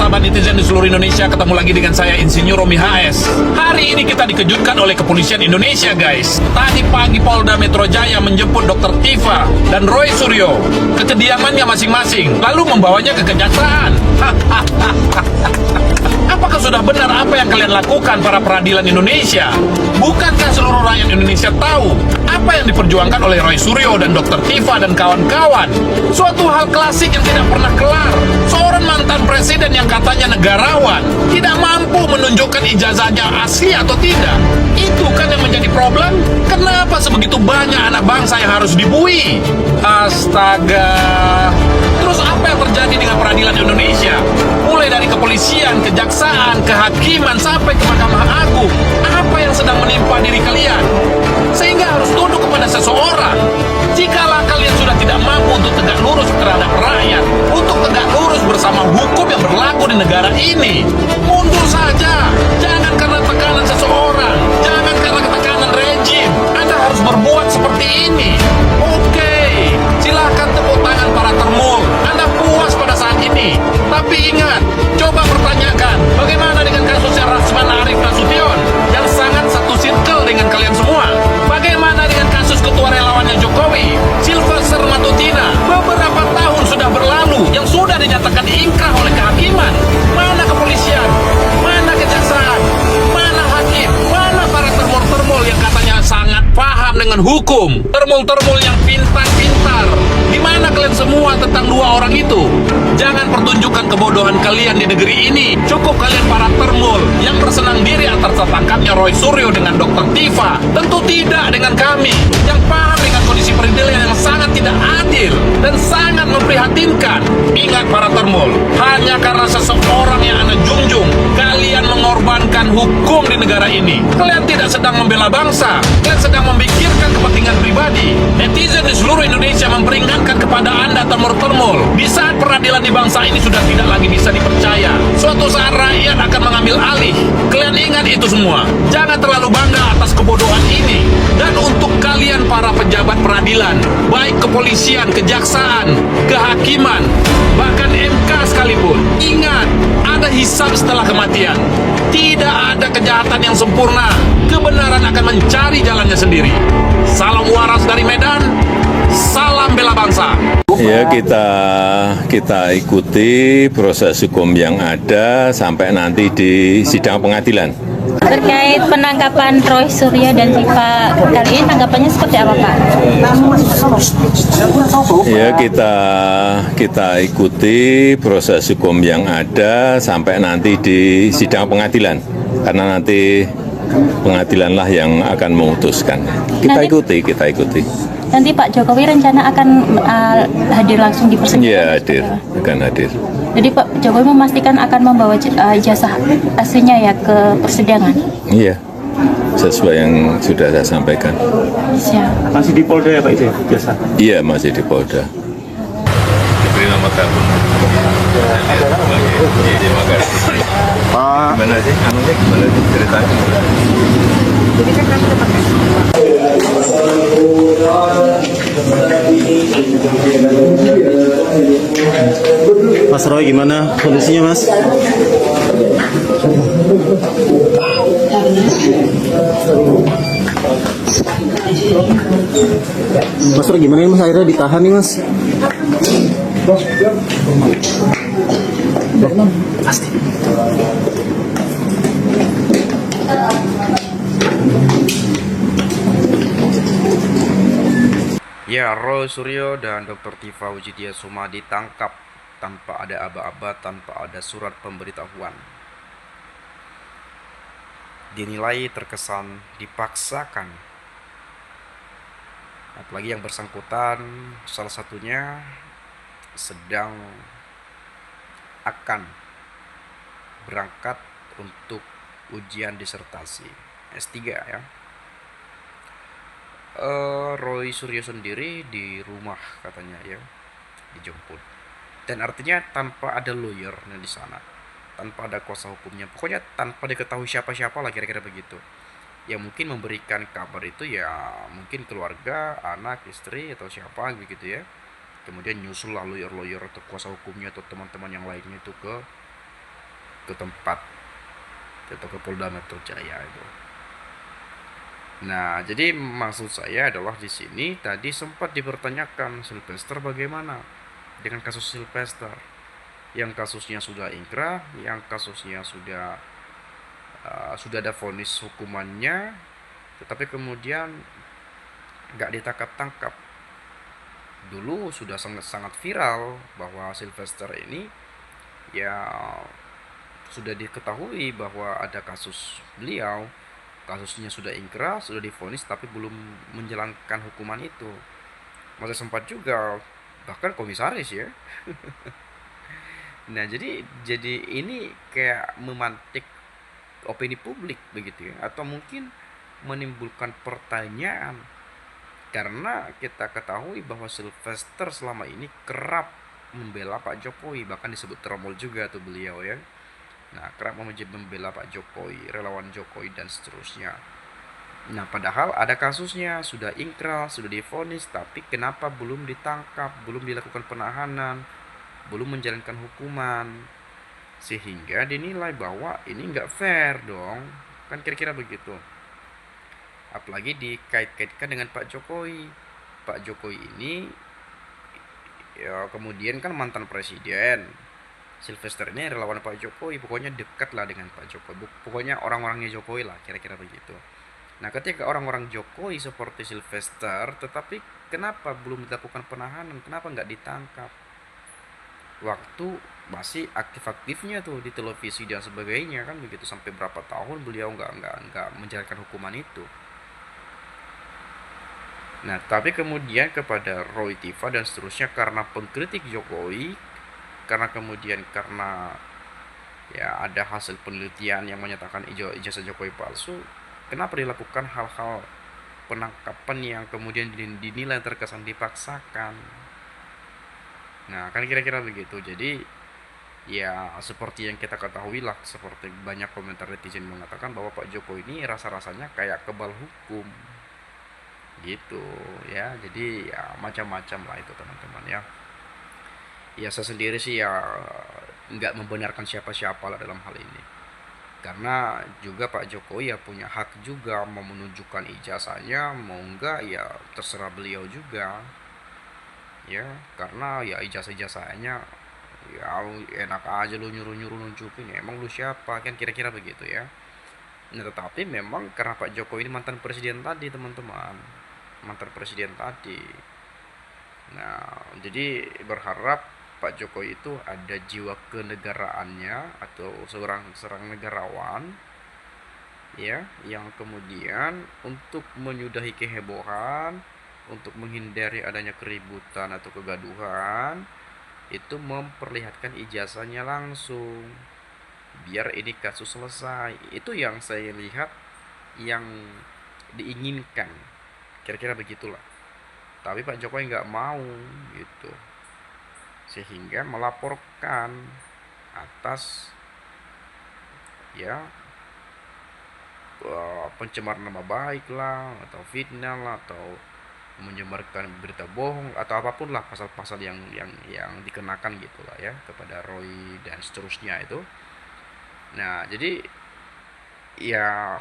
sahabat netizen di seluruh Indonesia, ketemu lagi dengan saya Insinyur Romi HS. Hari ini kita dikejutkan oleh kepolisian Indonesia, guys. Tadi pagi Polda Metro Jaya menjemput Dr. Tifa dan Roy Suryo ke kediamannya masing-masing, lalu membawanya ke kejaksaan. Apakah sudah benar apa yang kalian lakukan para peradilan Indonesia? Bukankah seluruh rakyat Indonesia tahu apa yang diperjuangkan oleh Roy Suryo dan Dr. Tifa dan kawan-kawan? Suatu hal klasik yang tidak pernah kelar. Seorang mantan presiden yang katanya negarawan tidak mampu menunjukkan ijazahnya asli atau tidak. Itu kan yang menjadi problem. Kenapa sebegitu banyak anak bangsa yang harus dibui? Astaga. Terus apa yang terjadi dengan peradilan Indonesia? Mulai dari kepolisian, kejaksaan, kehakiman, sampai ke Mahkamah Agung. Apa yang sedang menimpa diri kalian? Sehingga harus tunduk kepada seseorang. Jikalau kalian sudah tidak mampu untuk tegak lurus terhadap rakyat, untuk tegak lurus bersama hukum yang berlaku di negara ini, mundur saja. Jangan karena tekanan seseorang, jangan karena tekanan rejim, Anda harus berbuat seperti ini. Oke, silakan tepuk tangan para termul. Anda puas pada saat ini. Tapi ingat, coba pertanyakan, bagaimana dengan kasusnya Rasman Arif Nasution yang sangat satu circle dengan kalian semua? Bagaimana dengan kasus ketua relawannya Jokowi, Sylvester Matutina? Beberapa tahun sudah berlalu yang sudah dinyatakan ingkrah oleh kehakiman. Mana kepolisian? Mana kejaksaan? Mana hakim? Mana para termul-termul yang katanya sangat paham dengan hukum? Termul-termul yang pintar-pintar. Di mana kalian semua tentang dua orang itu? Jangan pertunjukkan kebodohan kalian di negeri ini. Cukup kalian para termul yang bersenang diri atas tertangkapnya Roy Suryo dengan Dr. Tifa. Tentu tidak dengan kami yang paham dengan kondisi peradilan yang sangat tidak adil dan sangat memprihatinkan. Ingat para termul, hanya karena seseorang yang Anda junjung, kalian mengorbankan hukum di negara ini. Kalian tidak sedang membela bangsa, kalian sedang memikirkan kepentingan pribadi. Netizen di seluruh Indonesia memperingatkan kepada Anda termul-termul, di saat peradilan di bangsa ini sudah tidak lagi bisa dipercaya. Suatu saat rakyat akan mengambil alih. Kalian ingat itu semua. Jangan terlalu bangga atas kebodohan ini. Dan untuk kalian para pejabat peradilan, baik kepolisian, kejaksaan, kehakiman, bahkan MK sekalipun, ingat, ada hisab setelah kematian. Tidak ada kejahatan yang sempurna. Kebenaran akan mencari jalannya sendiri. Salam waras dari Medan. Salam bela bangsa. Ya, kita ikuti proses hukum yang ada sampai nanti di sidang pengadilan. Terkait penangkapan Roy Suryo dan Tifa kali ini, tanggapannya seperti apa, Pak? Ya, kita ikuti proses hukum yang ada sampai nanti di sidang pengadilan, karena nanti pengadilanlah yang akan memutuskan. Kita ikuti. Nanti Pak Jokowi rencana akan hadir langsung di persidangan? Ya, akan hadir. Jadi Pak Jokowi memastikan akan membawa ijazah aslinya ya ke persidangan? Iya, sesuai yang sudah saya sampaikan. Siap. Masih di Polda ya Pak itu jasa? Iya, masih di Polda. Diberi nama kamu. Terima kasih. Pak. Gimana sih? Gimana sih ceritanya? Jadi kan kami dapat Mas Roy gimana kondisinya Mas? Mas Roy gimana Mas, akhirnya ditahan nih Mas? Pasti. Ya, Roy Suryo dan Dr. Tifa Wijidiasuma ditangkap tanpa ada aba-aba, tanpa ada surat pemberitahuan. Dinilai terkesan dipaksakan. Apalagi yang bersangkutan salah satunya sedang akan berangkat untuk ujian disertasi S3 ya. Roy Suryo sendiri di rumah katanya ya, dijemput, dan artinya tanpa ada lawyernya di sana, tanpa ada kuasa hukumnya, pokoknya tanpa diketahui siapa-siapa lah, kira-kira begitu. Yang mungkin memberikan kabar itu ya mungkin keluarga, anak, istri atau siapa begitu ya. Kemudian nyusul lah lawyer atau kuasa hukumnya atau teman-teman yang lainnya itu ke ke tempat atau ke Polda Metro Jaya itu. Nah, jadi maksud saya adalah di sini tadi sempat dipertanyakan Sylvester bagaimana dengan kasus Sylvester yang kasusnya sudah ingkrah, yang kasusnya sudah ada vonis hukumannya, tetapi kemudian nggak ditangkap-tangkap. Dulu sudah sangat viral bahwa Sylvester ini ya sudah diketahui bahwa ada kasus beliau, kasusnya sudah ingkrah, sudah divonis tapi belum menjalankan hukuman itu. Masih sempat juga bahkan komisaris ya. Nah, jadi ini kayak memantik opini publik begitu ya, atau mungkin menimbulkan pertanyaan karena kita ketahui bahwa Sylvester selama ini kerap membela Pak Jokowi, bahkan disebut tromol juga tuh beliau ya. Nah, kerap membela Pak Jokowi, relawan Jokowi dan seterusnya. Nah, padahal ada kasusnya, sudah ingkrah, sudah divonis, tapi kenapa belum ditangkap, belum dilakukan penahanan, belum menjalankan hukuman, sehingga dinilai bahwa ini nggak fair dong, kan kira-kira begitu. Apalagi dikait-kaitkan dengan Pak Jokowi. Pak Jokowi ini ya kemudian kan mantan presiden. Sylvester ini relawan Pak Jokowi, pokoknya dekat lah dengan Pak Jokowi, pokoknya orang-orangnya Jokowi lah, kira-kira begitu. Nah, ketika orang-orang Jokowi seperti Sylvester, tetapi kenapa belum dilakukan penahanan, kenapa nggak ditangkap? Waktu masih aktif-aktifnya tuh di televisi dan sebagainya kan begitu, sampai berapa tahun beliau nggak menjalankan hukuman itu. Nah, tapi kemudian kepada Roy Tiva dan seterusnya karena pengkritik Jokowi, karena ya ada hasil penelitian yang menyatakan ijazah Jokowi palsu, kenapa dilakukan hal-hal penangkapan yang kemudian dinilai terkesan dipaksakan. Nah, kan kira-kira begitu. Jadi ya seperti yang kita ketahui lah, seperti banyak komentar netizen mengatakan bahwa Pak Jokowi ini rasa-rasanya kayak kebal hukum gitu ya. Jadi ya macam-macam lah itu teman-teman ya. Ya saya sendiri sih ya nggak membenarkan siapa-siapa lah dalam hal ini, karena juga Pak Jokowi ya punya hak juga mau menunjukkan ijazahnya, mau enggak ya terserah beliau juga ya, karena ya ijazahnya ya enak aja lu nyuruh-nyuruh nunjukin, ya emang lu siapa kan, kira-kira begitu ya. Nah, tetapi memang karena Pak Jokowi ini mantan presiden tadi teman-teman, mantan presiden tadi. Nah, jadi berharap Pak Jokowi itu ada jiwa kenegaraannya atau seorang negarawan ya, yang kemudian untuk menyudahi kehebohan, untuk menghindari adanya keributan atau kegaduhan, itu memperlihatkan ijazahnya langsung biar ini kasus selesai. Itu yang saya lihat yang diinginkan, kira-kira begitulah. Tapi Pak Jokowi nggak mau gitu, sehingga melaporkan atas ya pencemaran nama baik lah, atau fitnah lah, atau menyebarkan berita bohong atau apapun lah, pasal-pasal yang dikenakan gitulah ya kepada Roy dan seterusnya itu. Nah, jadi ya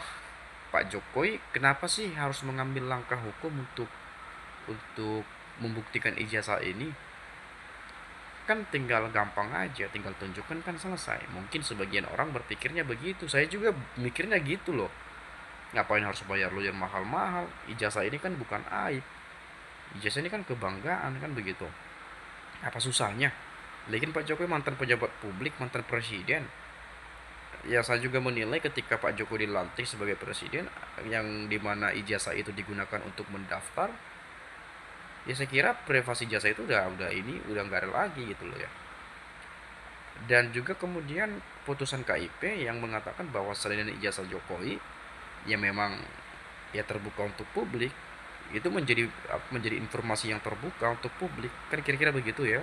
Pak Jokowi kenapa sih harus mengambil langkah hukum untuk membuktikan ijazah ini? Kan tinggal gampang aja, tinggal tunjukkan kan selesai. Mungkin sebagian orang berpikirnya begitu, saya juga mikirnya gitu loh. Ngapain harus bayar lawyer mahal-mahal? Ijazah ini kan bukan aib, ijazah ini kan kebanggaan kan begitu. Apa susahnya? Lagian Pak Jokowi mantan pejabat publik, mantan presiden. Ya saya juga menilai ketika Pak Jokowi dilantik sebagai presiden, yang dimana ijazah itu digunakan untuk mendaftar, ya saya kira privasi jasa itu udah nggak ada lagi gitu loh ya. Dan juga kemudian putusan KIP yang mengatakan bahwa selain ijazah Jokowi yang memang ya terbuka untuk publik, itu menjadi informasi yang terbuka untuk publik kan, kira-kira begitu ya.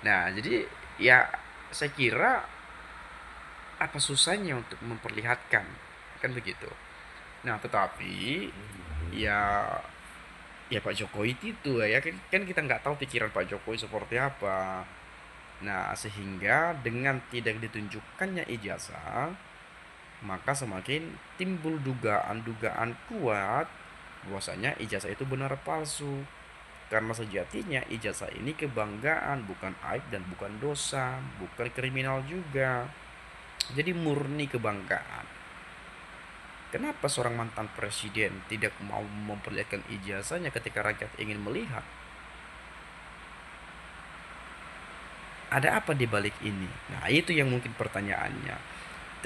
Nah, jadi ya saya kira apa susahnya untuk memperlihatkan kan begitu. Nah, tetapi ya Pak Jokowi itu ya kan kita nggak tahu pikiran Pak Jokowi seperti apa. Nah, sehingga dengan tidak ditunjukkannya ijazah, maka semakin timbul dugaan-dugaan kuat bahwasanya ijazah itu benar palsu. Karena sejatinya ijazah ini kebanggaan, bukan aib dan bukan dosa, bukan kriminal juga. Jadi murni kebanggaan. Kenapa seorang mantan presiden tidak mau memperlihatkan ijazahnya ketika rakyat ingin melihat? Ada apa di balik ini? Nah, itu yang mungkin pertanyaannya.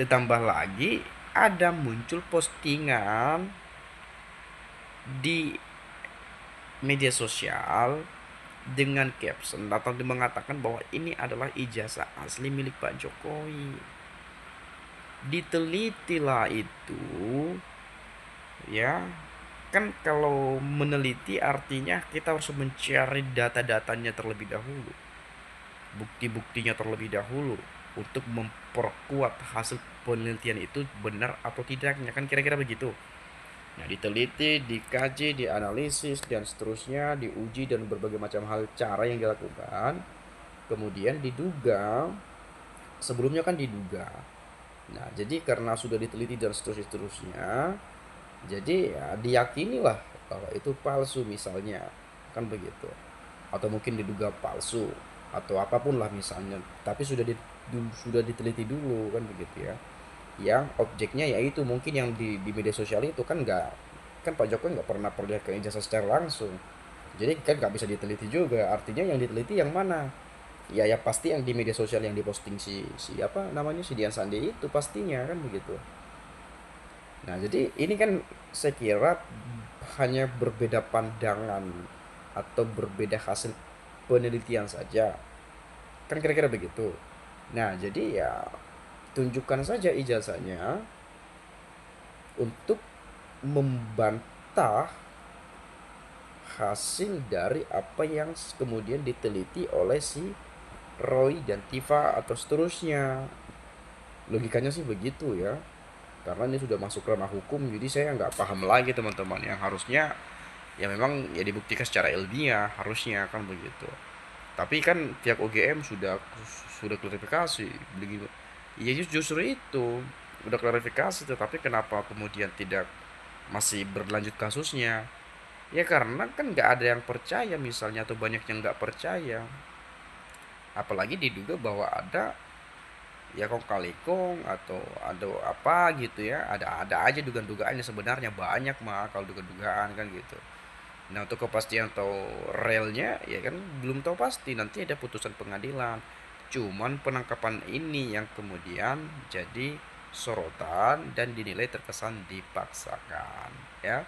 Ditambah lagi ada muncul postingan di media sosial dengan caption atau mengatakan bahwa ini adalah ijazah asli milik Pak Jokowi. Ditelitilah itu, ya. Kan kalau meneliti artinya kita harus mencari data-datanya terlebih dahulu, bukti-buktinya terlebih dahulu untuk memperkuat hasil penelitian itu benar atau tidaknya, kan kira-kira begitu. Nah, diteliti, dikaji, dianalisis, dan seterusnya, diuji dan berbagai macam hal cara yang dilakukan. Kemudian diduga, sebelumnya kan diduga. Nah, jadi karena sudah diteliti dan seterusnya, jadi ya diyakinilah bahwa itu palsu misalnya, kan begitu. Atau mungkin diduga palsu atau apapun lah misalnya, tapi sudah diteliti dulu, kan begitu ya. Yang objeknya yaitu mungkin yang di media sosial itu kan kan Pak Jokowi nggak pernah perlihatkan ijazah secara langsung, jadi kan nggak bisa diteliti juga. Artinya yang diteliti yang mana? Ya pasti yang di media sosial yang diposting si apa namanya, si Dian Sandi itu pastinya, kan begitu. Nah, jadi ini kan saya kira hanya berbeda pandangan atau berbeda hasil penelitian saja, kan kira-kira begitu. Nah, jadi ya tunjukkan saja ijazahnya untuk membantah hasil dari apa yang kemudian diteliti oleh si Roy dan Tifa atau seterusnya. Logikanya sih begitu ya. Karena ini sudah masuk ranah hukum, jadi saya nggak paham lagi teman-teman. Yang harusnya ya memang ya dibuktikan secara ilmiah, harusnya kan begitu. Tapi kan pihak UGM sudah klarifikasi begitu. Ya justru itu udah klarifikasi, tetapi kenapa kemudian tidak masih berlanjut kasusnya? Ya karena kan nggak ada yang percaya misalnya, atau banyak yang nggak percaya. Apalagi diduga bahwa ada ya kong kali kong atau ada apa gitu ya, ada aja dugaan-dugaannya, sebenarnya banyak mah kalau dugaan-dugaan kan gitu. Nah, untuk kepastian atau realnya ya kan belum tahu pasti, nanti ada putusan pengadilan. Cuman penangkapan ini yang kemudian jadi sorotan dan dinilai terkesan dipaksakan ya.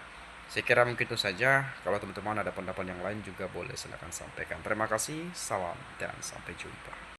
Saya kira mungkin itu saja. Kalau teman-teman ada pendapat yang lain juga boleh silakan sampaikan. Terima kasih, salam dan sampai jumpa.